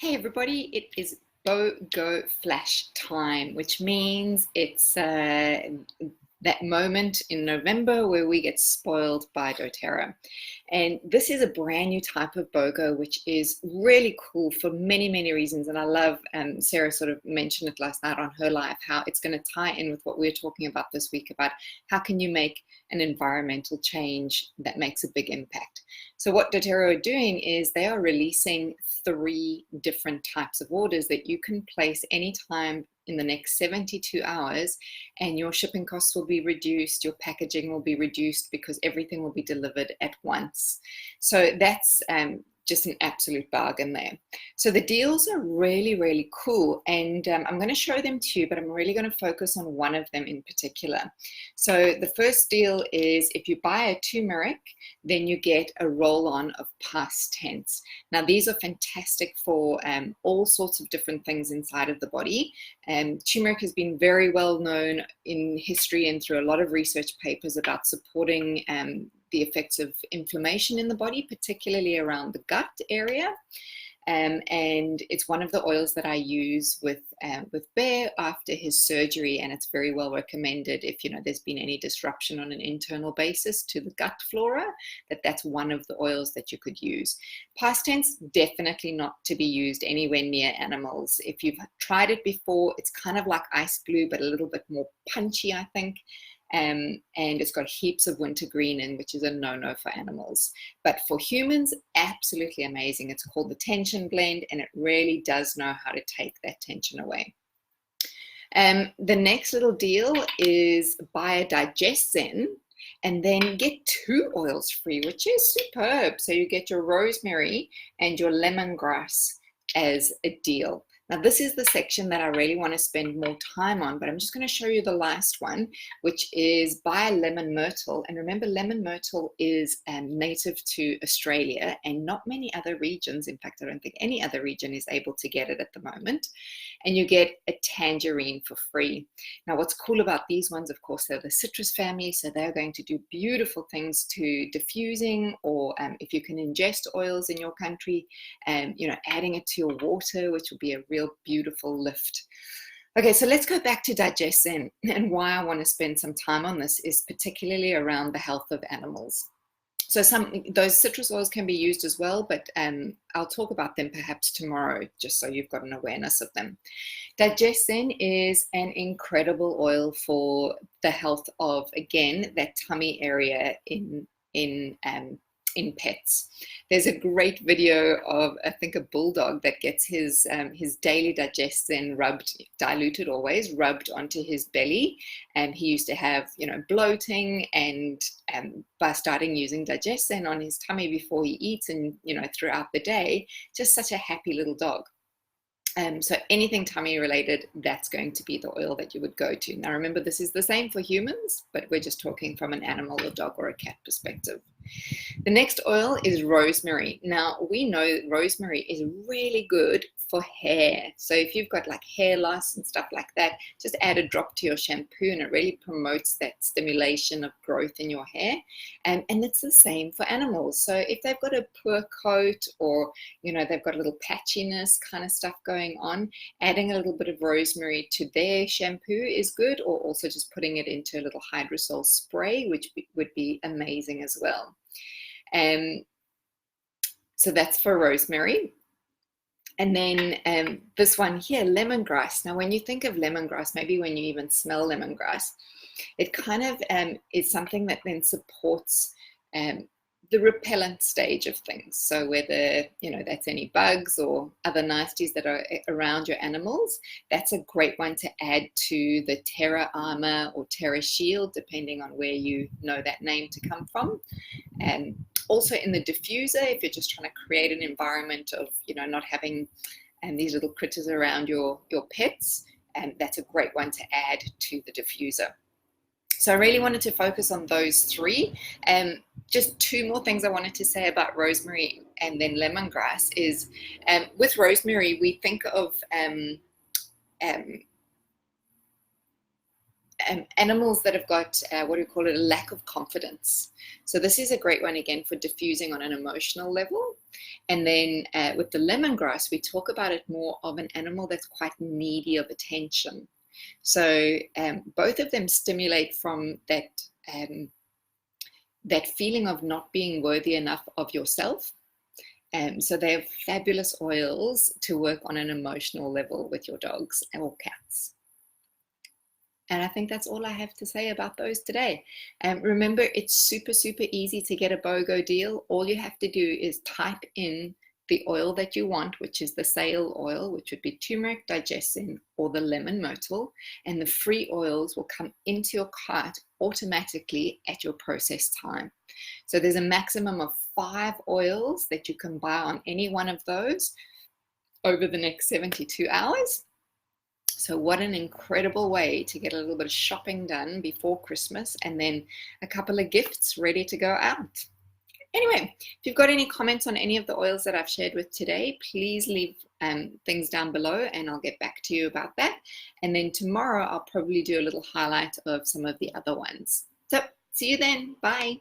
Hey everybody, it is BOGO Flash time, which means it's that moment in November where we get spoiled by doTERRA. And this is a brand new type of BOGO, which is really cool for many, many reasons. And I love, Sarah sort of mentioned it last night on her live, how it's going to tie in with what we're talking about this week about how can you make an environmental change that makes a big impact. So what doTERRA are doing is they are releasing 3 different types of orders that you can place anytime in the next 72 hours, and your shipping costs will be reduced, your packaging will be reduced because everything will be delivered at once. So that's just an absolute bargain there. So the deals are really, really cool, and I'm going to show them to you, but I'm really going to focus on one of them in particular. So the first deal is if you buy a turmeric, then you get a roll-on of past tense. Now these are fantastic for all sorts of different things inside of the body. Turmeric has been very well known in history and through a lot of research papers about supporting the effects of inflammation in the body, particularly around the gut area. And it's one of the oils that I use with Bear after his surgery, and it's very well recommended if there's been any disruption on an internal basis to the gut flora, that's one of the oils that you could use. Past tense, definitely not to be used anywhere near animals. If you've tried it before, it's kind of like ice glue, but a little bit more punchy, I think. And it's got heaps of wintergreen in, which is a no-no for animals. But for humans, absolutely amazing. It's called the tension blend, and it really does know how to take that tension away. The next little deal is buy a DigestZen and then get 2 oils free, which is superb. So you get your rosemary and your lemongrass as a deal. Now this is the section that I really want to spend more time on, but I'm just going to show you the last one, which is buy lemon myrtle. And remember, lemon myrtle is native to Australia and not many other regions. In fact, I don't think any other region is able to get it at the moment. And you get a tangerine for free. Now what's cool about these ones, of course, they're the citrus family, so they're going to do beautiful things to diffusing, or if you can ingest oils in your country, adding it to your water, which will be a real beautiful lift. Okay, so let's go back to DigestZen, and why I want to spend some time on this is particularly around the health of animals. So those citrus oils can be used as well, but I'll talk about them perhaps tomorrow, just so you've got an awareness of them. DigestZen is an incredible oil for the health of, again, that tummy area in pets. There's a great video of, I think, a bulldog that gets his daily DigestZen diluted always, rubbed onto his belly. And he used to have, bloating, and by starting using DigestZen on his tummy before he eats and, throughout the day, just such a happy little dog. So anything tummy related, that's going to be the oil that you would go to. Now remember, this is the same for humans, but we're just talking from an animal, a dog or a cat perspective. The next oil is rosemary. Now we know rosemary is really good for hair. So if you've got like hair loss and stuff like that, just add a drop to your shampoo and it really promotes that stimulation of growth in your hair. And it's the same for animals. So if they've got a poor coat, or they've got a little patchiness kind of stuff going on, adding a little bit of rosemary to their shampoo is good, or also just putting it into a little hydrosol spray, which would be amazing as well. So that's for rosemary. And then this one here, lemongrass. Now, when you think of lemongrass, maybe when you even smell lemongrass, it kind of is something that then supports the repellent stage of things. So whether, that's any bugs or other nasties that are around your animals, that's a great one to add to the Terra Armor or Terra Shield, depending on where you know that name to come from. And also in the diffuser, if you're just trying to create an environment of, not having these little critters around your pets, and that's a great one to add to the diffuser. So I really wanted to focus on those 3. Just 2 more things I wanted to say about rosemary and then lemongrass is, with rosemary, we think of animals that have got, what do we call it, a lack of confidence. So this is a great one again for diffusing on an emotional level. And then with the lemongrass, we talk about it more of an animal that's quite needy of attention. So both of them stimulate from that feeling of not being worthy enough of yourself. So they have fabulous oils to work on an emotional level with your dogs or cats. And I think that's all I have to say about those today. Remember, it's super, super easy to get a BOGO deal. All you have to do is type in the oil that you want, which is the sale oil, which would be turmeric, digestin, or the lemon myrtle, and the free oils will come into your cart automatically at your process time. So there's a maximum of 5 oils that you can buy on any one of those over the next 72 hours. So what an incredible way to get a little bit of shopping done before Christmas, and then a couple of gifts ready to go out. Anyway, if you've got any comments on any of the oils that I've shared with today, please leave things down below and I'll get back to you about that. And then tomorrow I'll probably do a little highlight of some of the other ones. So see you then. Bye.